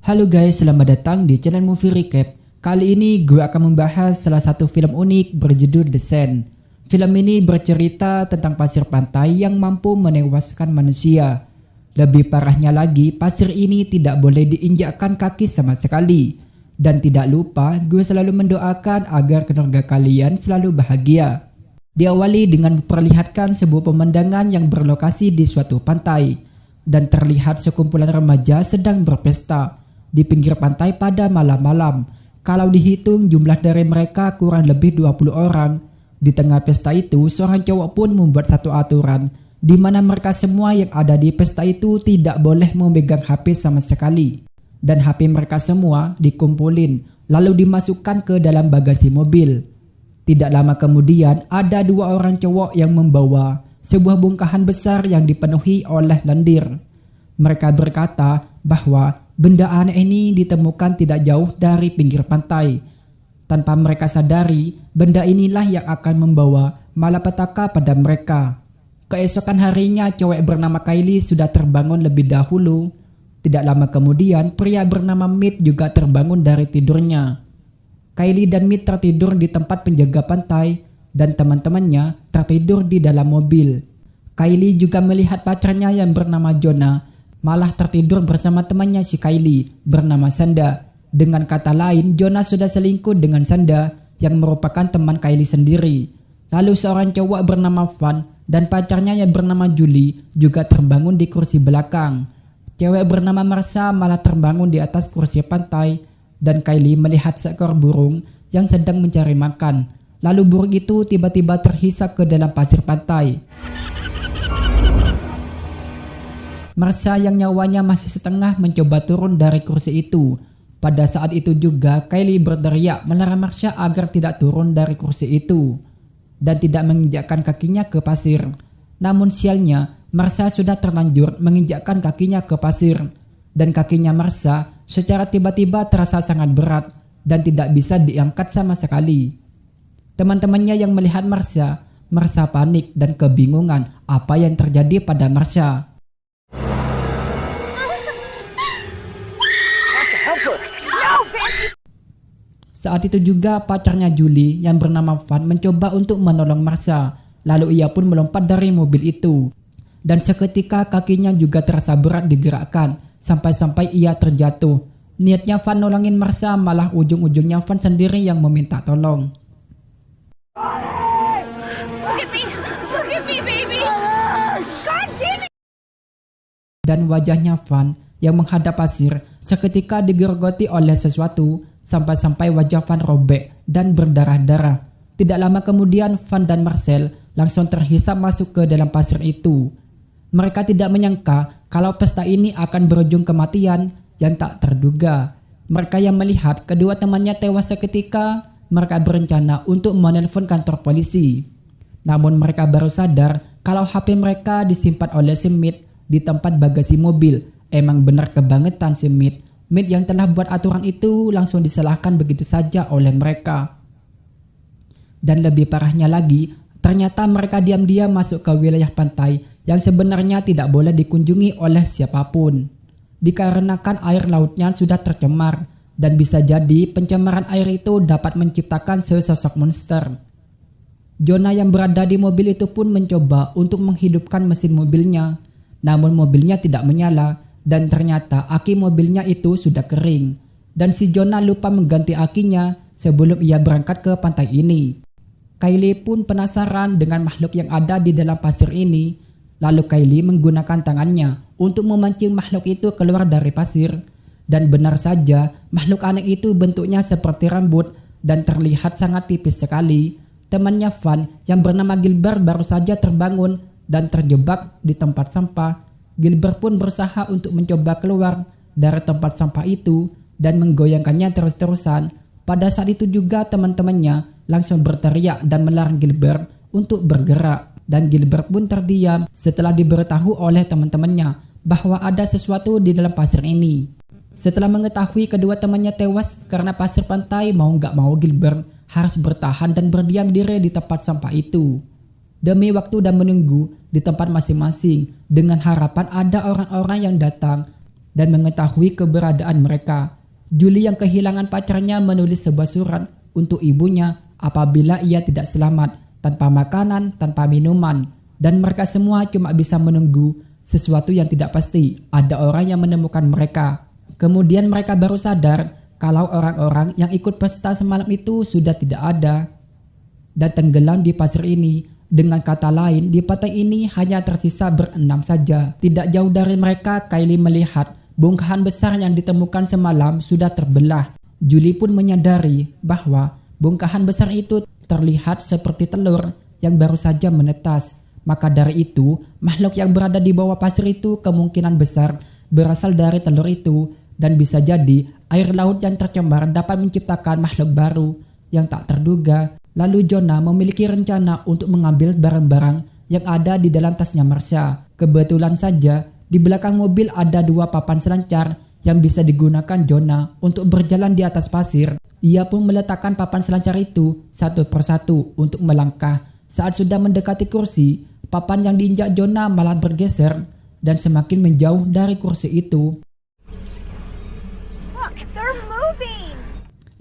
Halo guys, selamat datang di channel Movie Recap. Kali ini gue akan membahas salah satu film unik berjudul The Sand. Film ini bercerita tentang pasir pantai yang mampu menewaskan manusia. Lebih parahnya lagi, pasir ini tidak boleh diinjakkan kaki sama sekali. Dan tidak lupa, gue selalu mendoakan agar keluarga kalian selalu bahagia. Diawali dengan memperlihatkan sebuah pemandangan yang berlokasi di suatu pantai. Dan terlihat sekumpulan remaja sedang berpesta di pinggir pantai pada malam-malam. Kalau dihitung jumlah dari mereka kurang lebih 20 orang. Di tengah pesta itu, seorang cowok pun membuat satu aturan di mana mereka semua yang ada di pesta itu tidak boleh memegang HP sama sekali. Dan HP mereka semua dikumpulin lalu dimasukkan ke dalam bagasi mobil. Tidak lama kemudian ada dua orang cowok yang membawa sebuah bongkahan besar yang dipenuhi oleh lendir. Mereka berkata bahwa benda aneh ini ditemukan tidak jauh dari pinggir pantai. Tanpa mereka sadari, benda inilah yang akan membawa malapetaka pada mereka. Keesokan harinya, cewek bernama Kylie sudah terbangun lebih dahulu. Tidak lama kemudian, pria bernama Mead juga terbangun dari tidurnya. Kylie dan Mead tertidur di tempat penjaga pantai dan teman-temannya tertidur di dalam mobil. Kylie juga melihat pacarnya yang bernama Jonah malah tertidur bersama temannya si Kylie bernama Sanda. Dengan kata lain, Jonah sudah selingkuh dengan Sanda yang merupakan teman Kylie sendiri. Lalu seorang cowok bernama Van dan pacarnya yang bernama Julie juga terbangun di kursi belakang. Cewek bernama Marsha malah terbangun di atas kursi pantai dan Kylie melihat seekor burung yang sedang mencari makan. Lalu burung itu tiba-tiba terhisap ke dalam pasir pantai. Marsha yang nyawanya masih setengah mencoba turun dari kursi itu. Pada saat itu juga Kylie berteriak melarang Marsha agar tidak turun dari kursi itu dan tidak menginjakkan kakinya ke pasir. Namun sialnya, Marsha sudah terlanjur menginjakkan kakinya ke pasir dan kakinya Marsha secara tiba-tiba terasa sangat berat dan tidak bisa diangkat sama sekali. Teman-temannya yang melihat Marsha panik dan kebingungan apa yang terjadi pada Marsha. Saat itu juga pacarnya Julie yang bernama Van mencoba untuk menolong Marsha. Lalu ia pun melompat dari mobil itu. Dan seketika kakinya juga terasa berat digerakkan sampai-sampai ia terjatuh. Niatnya Van nolongin Marsha malah ujung-ujungnya Van sendiri yang meminta tolong. Look at me, baby. God damn it. Dan wajahnya Van yang menghadap pasir seketika digerogoti oleh sesuatu sampai-sampai wajah Van robek dan berdarah-darah. Tidak lama kemudian Van dan Marcel langsung terhisap masuk ke dalam pasir itu. Mereka tidak menyangka kalau pesta ini akan berujung kematian yang tak terduga. Mereka yang melihat kedua temannya tewas seketika, mereka berencana untuk menelpon kantor polisi. Namun mereka baru sadar kalau HP mereka disimpan oleh si Mead di tempat bagasi mobil. Emang benar kebangetan si Mead. Mead yang telah buat aturan itu langsung disalahkan begitu saja oleh mereka. Dan lebih parahnya lagi, ternyata mereka diam-diam masuk ke wilayah pantai yang sebenarnya tidak boleh dikunjungi oleh siapapun. Dikarenakan air lautnya sudah tercemar dan bisa jadi pencemaran air itu dapat menciptakan sesosok monster. Jonah yang berada di mobil itu pun mencoba untuk menghidupkan mesin mobilnya, namun mobilnya tidak menyala. Dan ternyata aki mobilnya itu sudah kering. Dan si Jonah lupa mengganti akinya sebelum ia berangkat ke pantai ini. Kylie pun penasaran dengan makhluk yang ada di dalam pasir ini. Lalu Kylie menggunakan tangannya untuk memancing makhluk itu keluar dari pasir. Dan benar saja, makhluk aneh itu bentuknya seperti rambut dan terlihat sangat tipis sekali. Temannya Van yang bernama Gilbert baru saja terbangun dan terjebak di tempat sampah. Gilbert pun berusaha untuk mencoba keluar dari tempat sampah itu dan menggoyangkannya terus-terusan. Pada saat itu juga teman-temannya langsung berteriak dan melarang Gilbert untuk bergerak. Dan Gilbert pun terdiam setelah diberitahu oleh teman-temannya bahwa ada sesuatu di dalam pasir ini. Setelah mengetahui kedua temannya tewas karena pasir pantai, mau gak mau Gilbert harus bertahan dan berdiam diri di tempat sampah itu. Demi waktu dan menunggu di tempat masing-masing dengan harapan ada orang-orang yang datang dan mengetahui keberadaan mereka. Julie yang kehilangan pacarnya menulis sebuah surat untuk ibunya apabila ia tidak selamat, tanpa makanan, tanpa minuman, dan mereka semua cuma bisa menunggu sesuatu yang tidak pasti. Ada orang yang menemukan mereka. Kemudian mereka baru sadar kalau orang-orang yang ikut pesta semalam itu sudah tidak ada dan tenggelam di pasir ini. Dengan kata lain, di pantai ini hanya tersisa berenam saja. Tidak jauh dari mereka, Kylie melihat bongkahan besar yang ditemukan semalam sudah terbelah. Julie pun menyadari bahwa bongkahan besar itu terlihat seperti telur yang baru saja menetas. Maka dari itu, makhluk yang berada di bawah pasir itu kemungkinan besar berasal dari telur itu, dan bisa jadi air laut yang tercemar dapat menciptakan makhluk baru yang tak terduga. Lalu Jonah memiliki rencana untuk mengambil barang-barang yang ada di dalam tasnya Marsha. Kebetulan saja di belakang mobil ada 2 papan selancar yang bisa digunakan Jonah untuk berjalan di atas pasir. Ia pun meletakkan papan selancar itu satu persatu untuk melangkah. Saat sudah mendekati kursi, papan yang diinjak Jonah malah bergeser dan semakin menjauh dari kursi itu. Look, they're moving.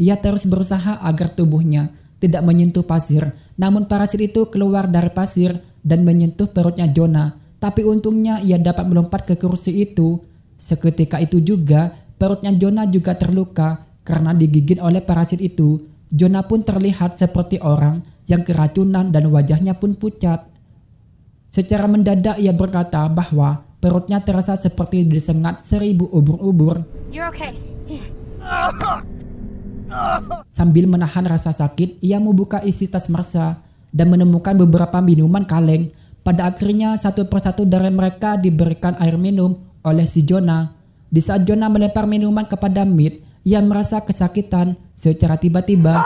Ia terus berusaha agar tubuhnya tidak menyentuh pasir, namun parasit itu keluar dari pasir dan menyentuh perutnya Jonah. Tapi untungnya ia dapat melompat ke kursi itu. Seketika itu juga perutnya Jonah juga terluka karena digigit oleh parasit itu. Jonah pun terlihat seperti orang yang keracunan dan wajahnya pun pucat. Secara mendadak ia berkata bahwa perutnya terasa seperti disengat 1000 ubur-ubur. You're okay. Sambil menahan rasa sakit, ia membuka isi tas Marsha dan menemukan beberapa minuman kaleng. Pada akhirnya satu persatu dari mereka diberikan air minum oleh si Jonah. Di saat Jonah melempar minuman kepada Mead, ia merasa kesakitan secara tiba-tiba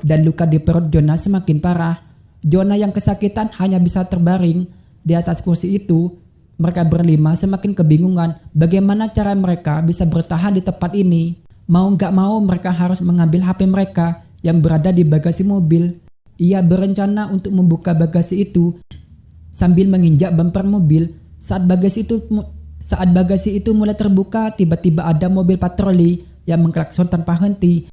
dan luka di perut Jonah semakin parah. Jonah yang kesakitan hanya bisa terbaring di atas kursi itu. Mereka berlima semakin kebingungan bagaimana cara mereka bisa bertahan di tempat ini. Mau gak mau mereka harus mengambil HP mereka yang berada di bagasi mobil. Ia berencana untuk membuka bagasi itu sambil menginjak bumper mobil. Saat bagasi itu mulai terbuka, tiba-tiba ada mobil patroli yang mengklakson tanpa henti.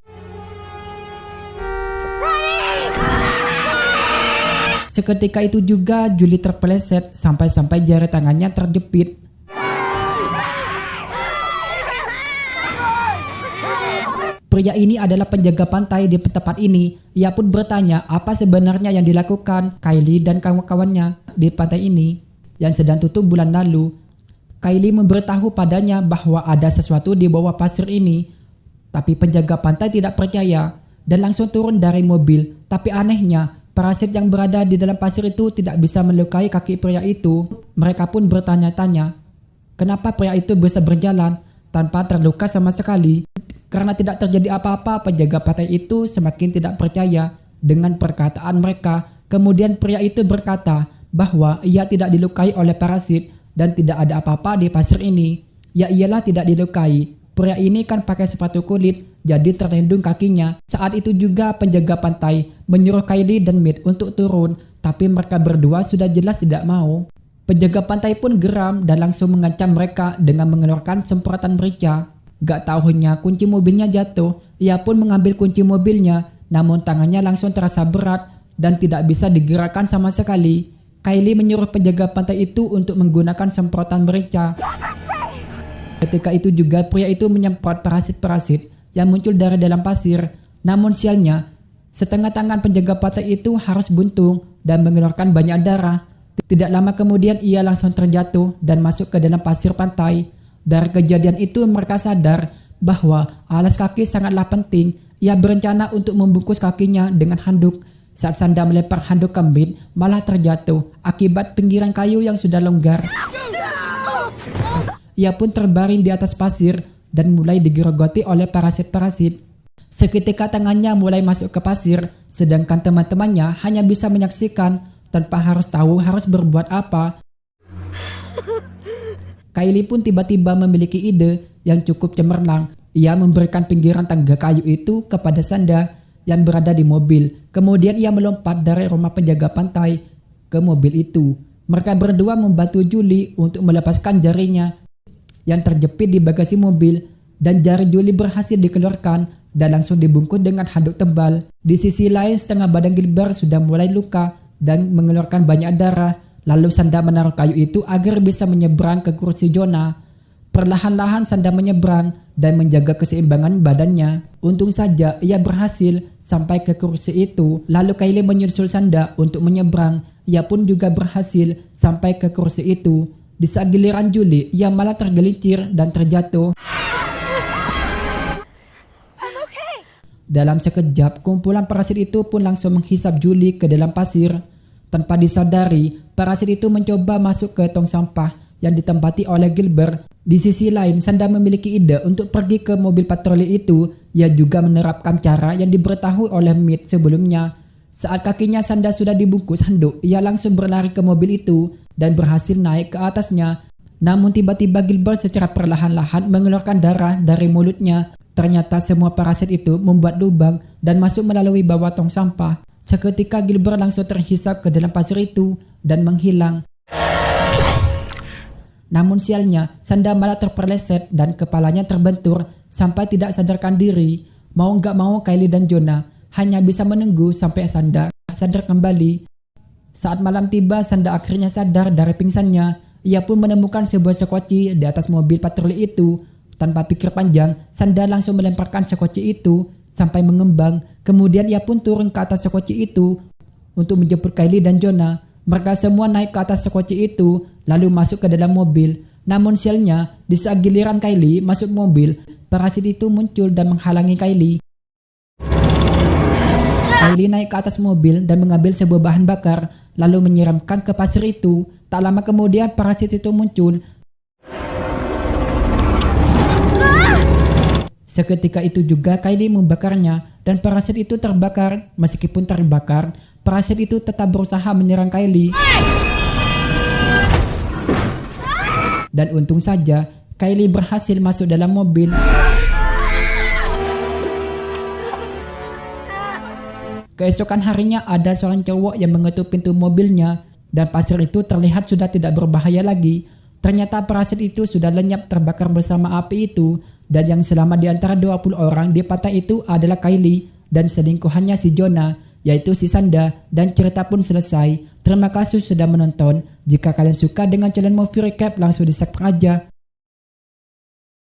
Seketika itu juga Julie terpeleset sampai-sampai jari tangannya terjepit. Pria ini adalah penjaga pantai di tempat ini. Ia pun bertanya apa sebenarnya yang dilakukan Kylie dan kawan-kawannya di pantai ini yang sedang tutup bulan lalu. Kylie memberitahu padanya bahwa ada sesuatu di bawah pasir ini. Tapi penjaga pantai tidak percaya dan langsung turun dari mobil. Tapi anehnya, parasit yang berada di dalam pasir itu tidak bisa melukai kaki pria itu. Mereka pun bertanya-tanya, kenapa pria itu bisa berjalan tanpa terluka sama sekali? Karena tidak terjadi apa-apa, penjaga pantai itu semakin tidak percaya dengan perkataan mereka. Kemudian pria itu berkata bahwa ia tidak dilukai oleh parasit dan tidak ada apa-apa di pasir ini. Ya iyalah tidak dilukai. Pria ini kan pakai sepatu kulit, jadi terlindung kakinya. Saat itu juga penjaga pantai menyuruh Kylie dan Mead untuk turun, tapi mereka berdua sudah jelas tidak mau. Penjaga pantai pun geram dan langsung mengancam mereka dengan mengeluarkan semprotan merica. Gak tahunya kunci mobilnya jatuh. Ia pun mengambil kunci mobilnya, namun tangannya langsung terasa berat dan tidak bisa digerakkan sama sekali. Kylie menyuruh penjaga pantai itu untuk menggunakan semprotan merica. Ketika itu juga pria itu menyemprot parasit-parasit yang muncul dari dalam pasir. Namun sialnya, setengah tangan penjaga pantai itu harus buntung dan mengeluarkan banyak darah. Tidak lama kemudian ia langsung terjatuh dan masuk ke dalam pasir pantai. Dari kejadian itu mereka sadar bahwa alas kaki sangatlah penting. Ia berencana untuk membungkus kakinya dengan handuk. Saat Sanda melempar handuk ke Mead, malah terjatuh akibat pinggiran kayu yang sudah longgar. Ia pun terbaring di atas pasir dan mulai digerogoti oleh parasit-parasit. Seketika tangannya mulai masuk ke pasir, sedangkan teman-temannya hanya bisa menyaksikan tanpa harus tahu harus berbuat apa. Kylie pun tiba-tiba memiliki ide yang cukup cemerlang. Ia memberikan pinggiran tangga kayu itu kepada Sanda yang berada di mobil. Kemudian ia melompat dari rumah penjaga pantai ke mobil itu. Mereka berdua membantu Julie untuk melepaskan jarinya. yang terjepit di bagasi mobil dan jari Julie berhasil dikeluarkan dan langsung dibungkus dengan handuk tebal. Di sisi lain setengah badan Gilbert sudah mulai luka dan mengeluarkan banyak darah. Lalu Sanda menaruh kayu itu agar bisa menyeberang ke kursi Jonah. Perlahan-lahan Sanda menyeberang dan menjaga keseimbangan badannya. Untung saja ia berhasil sampai ke kursi itu. Lalu Kylie menyusul Sanda untuk menyeberang. Ia pun juga berhasil sampai ke kursi itu. Di saat giliran Julie, ia malah tergelincir dan terjatuh. Dalam sekejap, kumpulan parasit itu pun langsung menghisap Julie ke dalam pasir. Tanpa disadari, parasit itu mencoba masuk ke tong sampah yang ditempati oleh Gilbert. Di sisi lain, Sanda memiliki ide untuk pergi ke mobil patroli itu. Ia juga menerapkan cara yang diberitahu oleh Mead sebelumnya. Saat kakinya Sanda sudah dibungkus handuk, ia langsung berlari ke mobil itu dan berhasil naik ke atasnya. Namun tiba-tiba Gilbert secara perlahan-lahan mengeluarkan darah dari mulutnya. Ternyata semua parasit itu membuat lubang dan masuk melalui bawah tong sampah. Seketika Gilbert langsung terhisap ke dalam pasir itu dan menghilang. Namun sialnya, Sanda malah terpeleset dan kepalanya terbentur sampai tidak sadarkan diri. Mau gak mau Kylie dan Jonah hanya bisa menunggu sampai Sanda sadar kembali. Saat malam tiba, Sanda akhirnya sadar dari pingsannya. Ia pun menemukan sebuah sekoci di atas mobil patroli itu. Tanpa pikir panjang, Sanda langsung melemparkan sekoci itu sampai mengembang. Kemudian ia pun turun ke atas sekoci itu untuk menjemput Kylie dan Jonah. Mereka semua naik ke atas sekoci itu lalu masuk ke dalam mobil. Namun sialnya, di saat giliran Kylie masuk mobil, parasit itu muncul dan menghalangi Kylie. Kylie naik ke atas mobil dan mengambil sebuah bahan bakar lalu menyiramkan ke pasir itu. Tak lama kemudian parasit itu muncul. Seketika itu juga Kylie membakarnya dan parasit itu terbakar. Meskipun terbakar, parasit itu tetap berusaha menyerang Kylie. Dan untung saja Kylie berhasil masuk dalam mobil. Keesokan harinya ada seorang cowok yang mengetuk pintu mobilnya dan pasir itu terlihat sudah tidak berbahaya lagi. Ternyata parasit itu sudah lenyap terbakar bersama api itu. Dan yang selamat di antara 20 orang di pantai itu adalah Kylie dan selingkuhannya si Jonah, yaitu si Sanda, dan cerita pun selesai. Terima kasih sudah menonton. Jika kalian suka dengan channel Movie Recap, langsung di subscribe aja.